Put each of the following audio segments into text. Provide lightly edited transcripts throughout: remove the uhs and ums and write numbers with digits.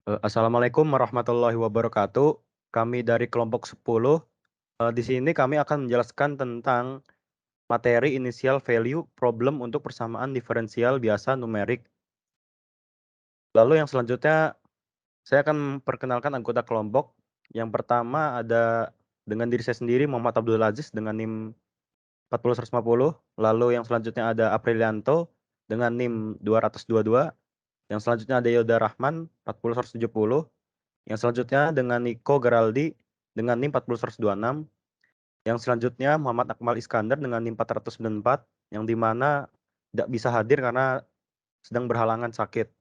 Assalamualaikum warahmatullahi wabarakatuh. Kami dari kelompok 10. Di sini kami akan menjelaskan tentang materi initial value problem untuk persamaan diferensial biasa numerik. Lalu yang selanjutnya saya akan memperkenalkan anggota kelompok. Yang pertama ada dengan diri saya sendiri, Muhammad Abdul Aziz dengan NIM 40150. Lalu yang selanjutnya ada Aprilianto dengan NIM 222. Yang selanjutnya ada Yoda Rahman 40170. Yang selanjutnya dengan Niko Geraldi dengan NIM 40126. Yang selanjutnya Muhammad Akmal Iskandar dengan NIM 494, yang dimana tidak bisa hadir karena sedang berhalangan sakit.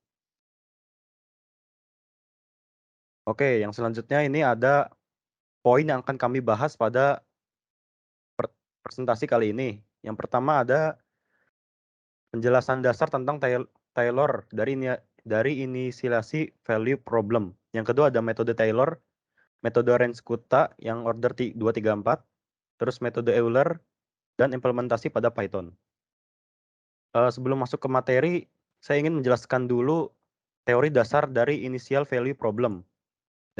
Oke, yang selanjutnya ini ada poin yang akan kami bahas pada presentasi kali ini. Yang pertama ada penjelasan dasar tentang Taylor dari inisiasi value problem. Yang kedua ada metode Taylor, metode Renz-Kutta yang order 234, terus metode Euler, dan implementasi pada Python. Sebelum masuk ke materi, saya ingin menjelaskan dulu teori dasar dari initial value problem,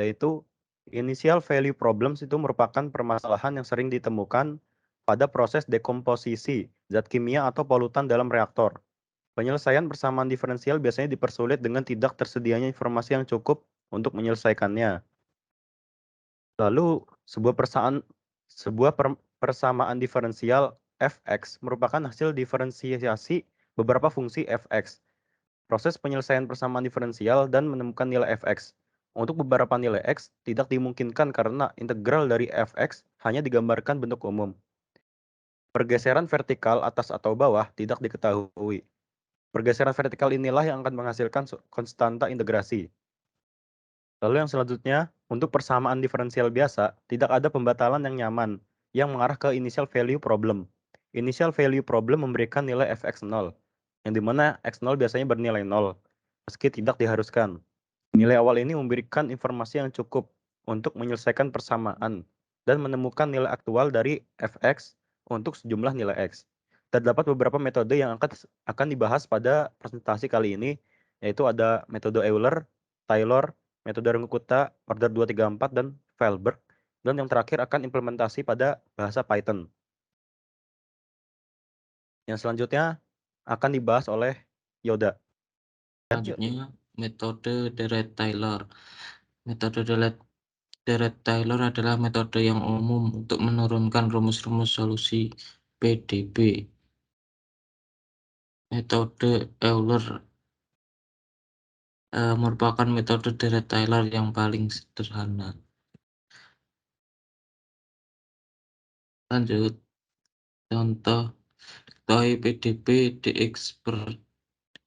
yaitu initial value problems itu merupakan permasalahan yang sering ditemukan pada proses dekomposisi zat kimia atau polutan dalam reaktor. Penyelesaian persamaan diferensial biasanya dipersulit dengan tidak tersedianya informasi yang cukup untuk menyelesaikannya. Lalu, sebuah persamaan diferensial fx merupakan hasil diferensiasi beberapa fungsi fx. Proses penyelesaian persamaan diferensial dan menemukan nilai fx. Untuk beberapa nilai x tidak dimungkinkan karena integral dari fx hanya digambarkan bentuk umum. Pergeseran vertikal atas atau bawah tidak diketahui. Pergeseran vertikal inilah yang akan menghasilkan konstanta integrasi. Lalu yang selanjutnya, untuk persamaan diferensial biasa, tidak ada pembatalan yang nyaman yang mengarah ke initial value problem. Initial value problem memberikan nilai fx 0, yang dimana x0 biasanya bernilai 0, meski tidak diharuskan. Nilai awal ini memberikan informasi yang cukup untuk menyelesaikan persamaan dan menemukan nilai aktual dari fx untuk sejumlah nilai x. Terdapat beberapa metode yang akan dibahas pada presentasi kali ini, yaitu ada metode Euler, Taylor, metode Renz-Kutta, order 234, dan Fellberg, dan yang terakhir akan implementasi pada bahasa Python. Yang selanjutnya akan dibahas oleh Yoda. Selanjutnya, metode Dirac-Taylor. Metode Dirac-Taylor adalah metode yang umum untuk menurunkan rumus-rumus solusi PDB. Metode Euler merupakan metode Dirac-Taylor yang paling sederhana. Lanjut, contoh PDB dx per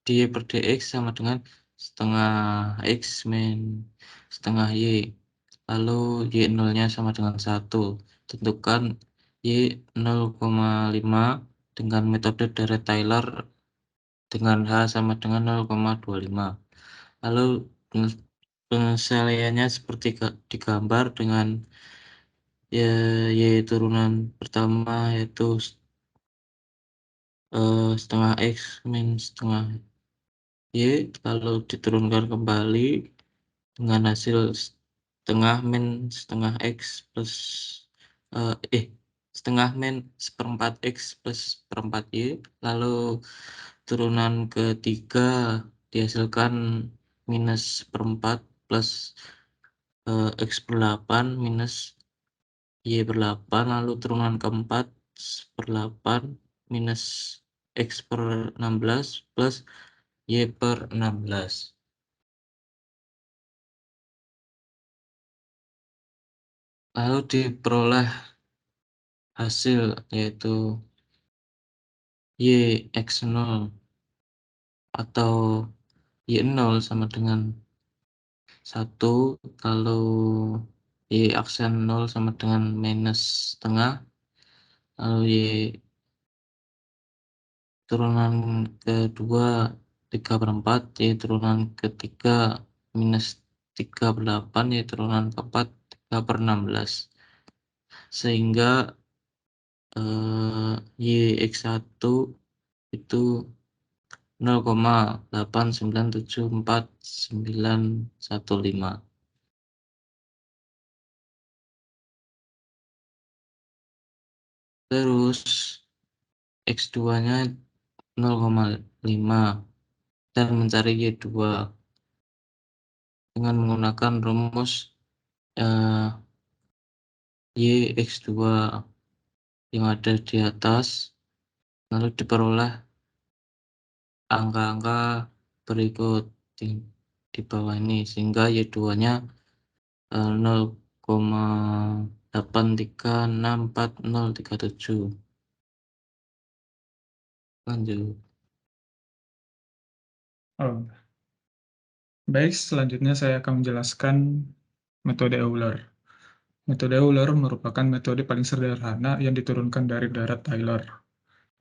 dx sama dengan setengah x min setengah y, lalu y0 nya sama dengan 1. Tentukan y 0,5 dengan metode Dirac-Taylor dengan h sama dengan 0,25. Lalu penyelesaiannya seperti digambar dengan y turunan pertama yaitu setengah x min setengah y, lalu diturunkan kembali dengan hasil setengah min setengah x plus setengah min seperempat x plus seperempat y, lalu turunan ketiga dihasilkan minus seperempat plus x per 8 minus y per 8, lalu turunan keempat per 8 minus x per 16 plus y per 16. Lalu diperoleh hasil yaitu y x0 atau y0 sama dengan 1, kalau y aksen 0 sama dengan minus setengah, lalu y turunan kedua 3/4, y turunan ketiga minus 3/8, y turunan keempat 3/16, sehingga y x1 itu 0,8974915. Terus X2-nya 0,5 dan mencari Y2 dengan menggunakan rumus Y X2 yang ada di atas, lalu diperoleh angka-angka berikut di bawah ini, sehingga Y2-nya 0,8364037. Lanjut. Baik, selanjutnya saya akan menjelaskan metode Euler. Metode Euler merupakan metode paling sederhana yang diturunkan dari darat Taylor.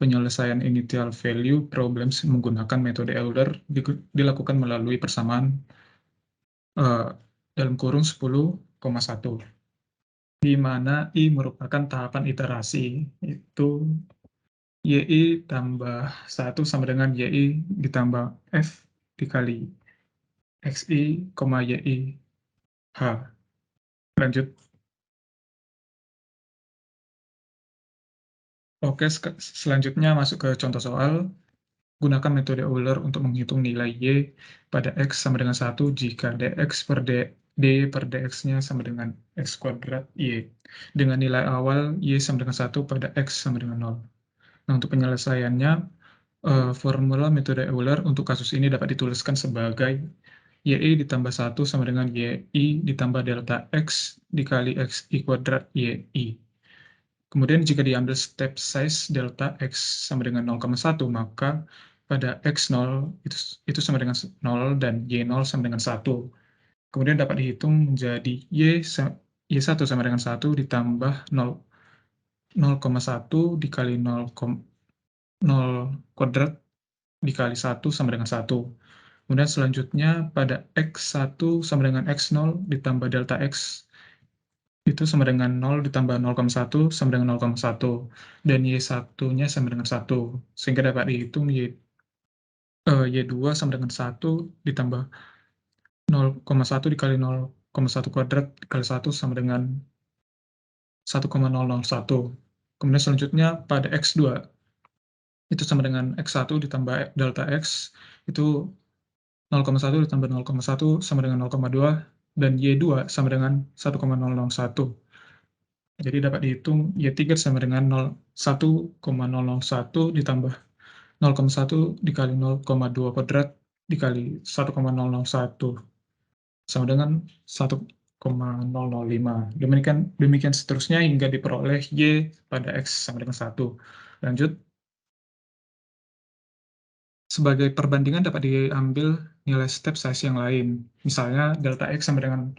Penyelesaian initial value problems menggunakan metode Euler dilakukan melalui persamaan dalam kurung 10,1, di mana I merupakan tahapan iterasi, itu YI tambah 1 sama dengan YI ditambah F dikali XI, YI H. Lanjut. Oke, selanjutnya masuk ke contoh soal. Gunakan metode Euler untuk menghitung nilai Y pada X sama dengan 1 jika dx per d per dx-nya sama dengan X kuadrat Y. Dengan nilai awal Y sama dengan 1 pada X sama dengan 0. Nah, untuk penyelesaiannya, formula metode Euler untuk kasus ini dapat dituliskan sebagai YI ditambah 1 sama dengan YI ditambah delta X dikali XI kuadrat YI. Kemudian jika diambil step size delta X sama dengan 0,1, maka pada X0 itu sama dengan 0 dan Y0 sama dengan 1. Kemudian dapat dihitung menjadi Y1 sama dengan 1 ditambah 0,1 dikali 0 kuadrat dikali 1 sama dengan 1. Kemudian selanjutnya pada X1 sama dengan X0 ditambah delta X itu sama dengan 0 ditambah 0,1 sama dengan 0,1. Dan Y1-nya sama dengan 1. Sehingga dapat dihitung Y2 sama dengan 1 ditambah 0,1 dikali 0,1 kuadrat dikali 1 sama dengan 1,001. Kemudian selanjutnya pada X2 itu sama dengan X1 ditambah delta X itu 0,1 ditambah 0,1 sama dengan 0,2 dan Y2 sama dengan 1,001. Jadi dapat dihitung Y3 sama dengan 1,001 ditambah 0,1 dikali 0,2 kuadrat dikali 1,001 sama dengan 1,005. Demikian seterusnya hingga diperoleh Y pada X sama dengan 1. Lanjut. Sebagai perbandingan dapat diambil nilai step size yang lain. Misalnya delta X sama dengan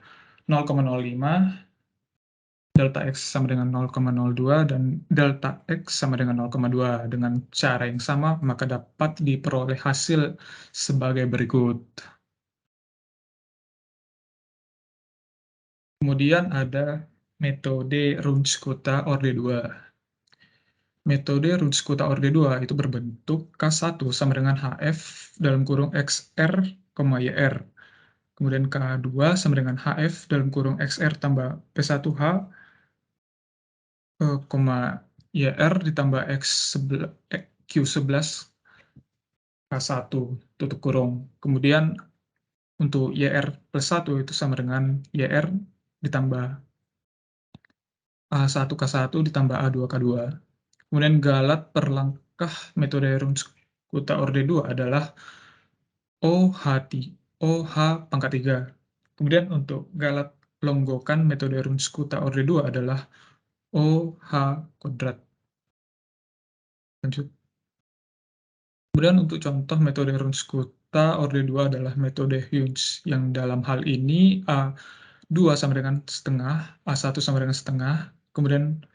0,05, delta X sama dengan 0,02, dan delta X sama dengan 0,2. Dengan cara yang sama, maka dapat diperoleh hasil sebagai berikut. Kemudian ada metode Runge-Kutta orde 2. Metode Runge-Kutta orde 2 itu berbentuk K1 sama dengan HF dalam kurung XR, YR. Kemudian K2 sama dengan HF dalam kurung XR tambah P1H, YR ditambah Q11 K1 tutup kurung. Kemudian untuk YR plus 1 itu sama dengan YR ditambah A1 K1 ditambah A2 K2. Kemudian galat per langkah metode Runge-Kutta orde 2 adalah OH pangkat 3. Kemudian untuk galat longgokan metode Runge-Kutta orde 2 adalah OH kuadrat. Lanjut. Kemudian untuk contoh metode Runge-Kutta orde 2 adalah metode Hughes, yang dalam hal ini A2 sama dengan setengah, A1 sama dengan setengah, kemudian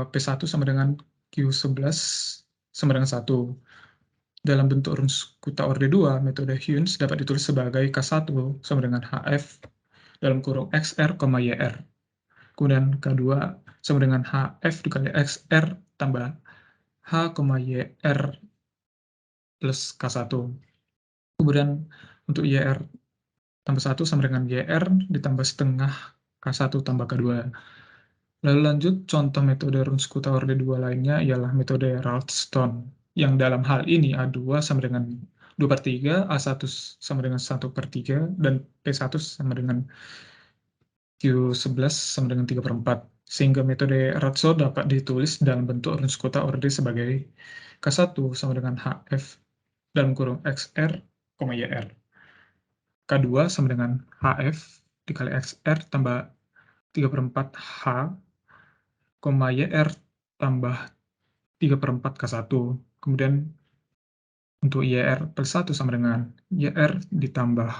P1 sama dengan Q11 sama dengan 1. Dalam bentuk Runge-Kutta orde 2, metode Hughes dapat ditulis sebagai K1 sama dengan HF dalam kurung XR, YR. Kemudian K2 sama dengan HF dikali XR tambah H, YR plus K1. Kemudian untuk YR tambah 1 sama dengan YR ditambah setengah K1 tambah K2. Lalu lanjut, contoh metode Runskuta orde 2 lainnya ialah metode Ralston, yang dalam hal ini A2 sama dengan 2/3, A1 sama dengan 1/3, dan P1 sama dengan Q11 sama dengan 3/4. Sehingga metode Ratso dapat ditulis dalam bentuk Runskuta orde sebagai K1 sama dengan HF dalam kurung XR, YR. K2 sama dengan HF dikali XR tambah 3/4 H, YR tambah 3/4 K1. Kemudian untuk YR plus 1 sama dengan YR ditambah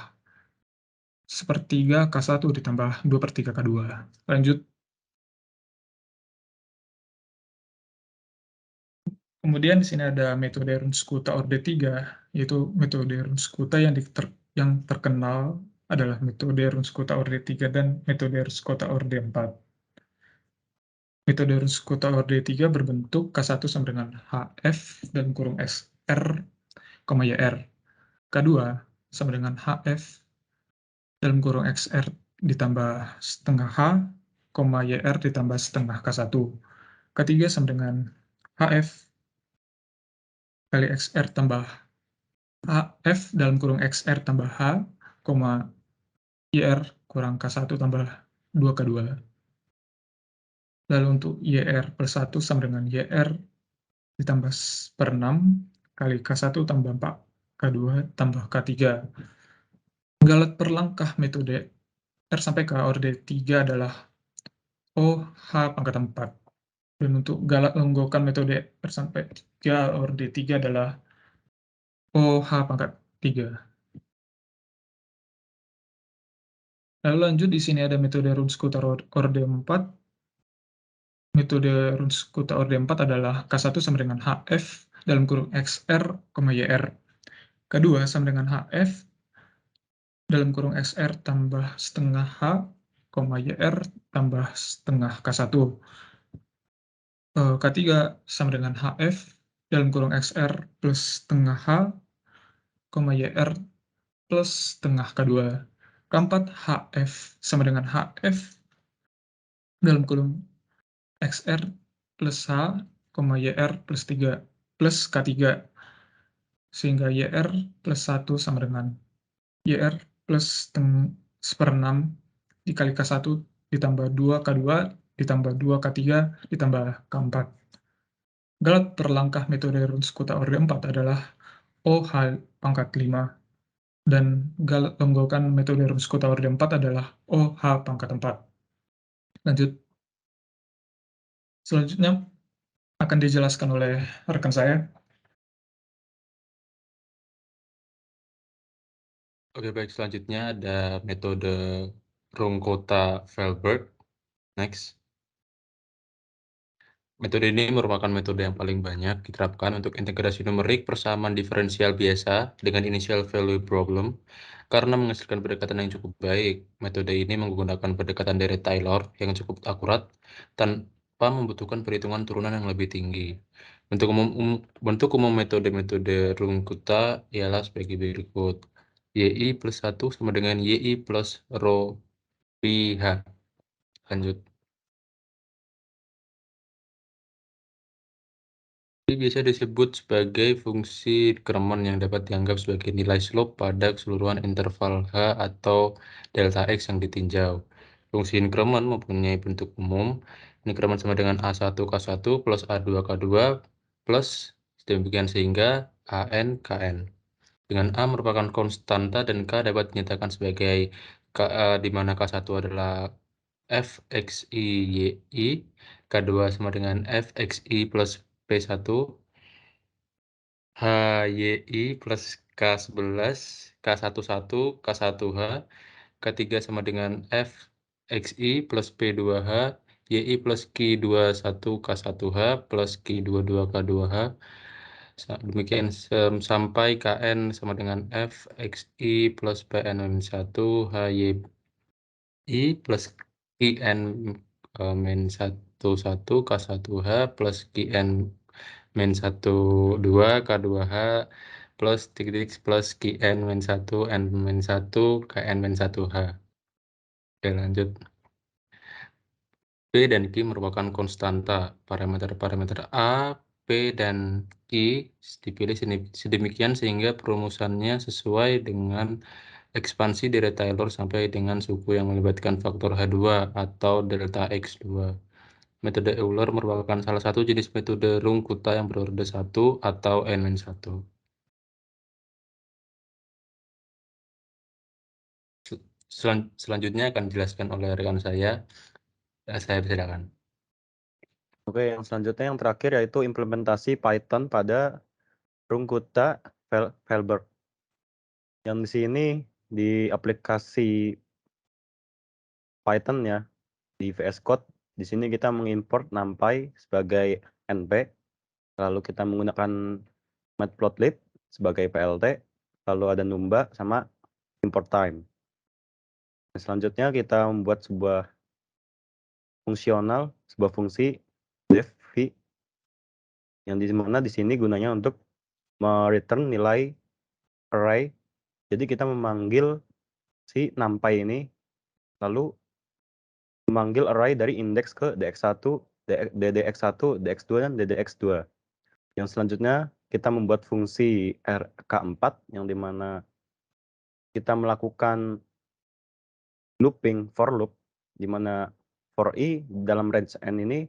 1/3 K1 ditambah 2/3 K2. Lanjut. Kemudian di sini ada metode Runskuta orde 3, yaitu metode Runskuta yang terkenal adalah metode Runskuta orde 3 dan metode Runskuta orde 4. Metode Runskuta orde 3 berbentuk K1 sama dengan HF dalam kurung XR, YR. K2 sama dengan HF dalam kurung XR ditambah setengah H, YR ditambah setengah K1. K3 sama dengan HF kali XR tambah HF dalam kurung XR tambah H, YR kurang K1 tambah 2K2. Lalu untuk YR plus 1 sama dengan YR ditambah per 6 kali K1 tambah 4K2 tambah K3. Galat per langkah metode R sampai K orde 3 adalah OH pangkat 4. Dan untuk galat lenggokan metode R sampai K orde 3 adalah OH pangkat 3. Lalu lanjut, di sini ada metode Runskuta orde 4. Metode Runskuta orde 4 adalah K1 sama dengan HF dalam kurung XR, YR. K2 sama dengan HF dalam kurung XR tambah setengah H, YR tambah setengah K1. K3 sama dengan HF dalam kurung XR plus setengah H, YR plus setengah K2. Keempat, HF sama dengan HF dalam kurung XR plus H, YR plus 3 plus K3. Sehingga YR plus 1 sama dengan YR plus 1/6 dikali K1 ditambah 2K2 ditambah 2K3 ditambah K4. Galat per langkah metode Runskuta orde 4 adalah OH pangkat 5. Dan galat lenggokan metode Runskuta orde 4 adalah OH pangkat 4. Lanjut. Selanjutnya akan dijelaskan oleh rekan saya. Oke, baik. Selanjutnya ada metode Runge-Kutta-Fehlberg. Next. Metode ini merupakan metode yang paling banyak diterapkan untuk integrasi numerik persamaan diferensial biasa dengan initial value problem karena menghasilkan pendekatan yang cukup baik. Metode ini menggunakan pendekatan dari Taylor yang cukup akurat tanpa membutuhkan perhitungan turunan yang lebih tinggi. Bentuk umum metode-metode Runge-Kutta ialah sebagai berikut. YI plus 1 sama dengan YI plus rho pi H. Lanjut. Ini biasa disebut sebagai fungsi Kremen yang dapat dianggap sebagai nilai slope pada keseluruhan interval H atau delta X yang ditinjau. Fungsi Kremen mempunyai bentuk umum. Kremen sama dengan A1 K1 plus A2 K2 plus demikian sehingga AN KN. Dengan A merupakan konstanta dan K dapat dinyatakan sebagai di mana K1 adalah Fxi YI, K2 sama dengan Fxi plus P1, HYI plus K11, K11, K1H, K3 sama dengan Fxi plus P2H, YI plus Q21 K1H plus Q22 K2H. Demikian sampai Kn sama dengan Fxi plus Pn-1 HYI plus Qn min 11 K1H plus Qn min 12 K2H plus titik plus kn-1 n-1 kn-1h. Oke, lanjut. P dan Q merupakan konstanta. Parameter-parameter A, P, dan I dipilih sedemikian sehingga perumusannya sesuai dengan ekspansi dari Taylor sampai dengan suku yang melibatkan faktor H2 atau delta X2. Metode Euler merupakan salah satu jenis metode Runge-Kutta yang berorde 1 atau n-1. Selanjutnya akan dijelaskan oleh rekan saya. Saya persilakan. Oke, yang selanjutnya yang terakhir yaitu implementasi Python pada Runge-Kutta Wahlberg. Yang di sini di aplikasi Python ya, di VS Code, di sini kita mengimport NumPy sebagai NP, lalu kita menggunakan Matplotlib sebagai PLT, lalu ada Numba sama import time. Nah, selanjutnya kita membuat sebuah fungsi def v yang di mana di sini gunanya untuk mereturn nilai array. Jadi kita memanggil si NumPy ini lalu memanggil array dari indeks ke dx1, ddx1, dx2 dan ddx2. Yang selanjutnya kita membuat fungsi rk4 yang dimana kita melakukan looping for loop, di mana for i dalam range n ini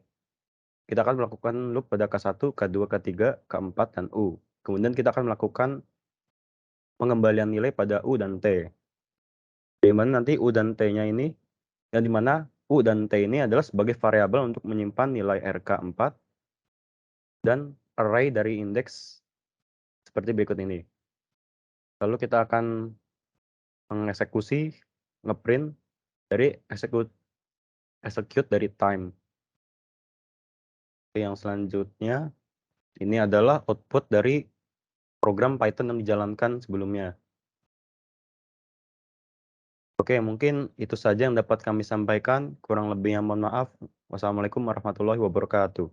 kita akan melakukan loop pada k1, k2, k3, k4, dan u. Kemudian kita akan melakukan pengembalian nilai pada u dan t. Di mana nanti u dan t-nya ini, yang dimana u dan t ini adalah sebagai variabel untuk menyimpan nilai rk4 dan array dari indeks seperti berikut ini. Lalu kita akan mengeksekusi, ngeprint dari execute dari time. Oke, yang selanjutnya ini adalah output dari program Python yang dijalankan sebelumnya. Oke, mungkin itu saja yang dapat kami sampaikan. Kurang lebihnya mohon maaf. Wassalamualaikum warahmatullahi wabarakatuh.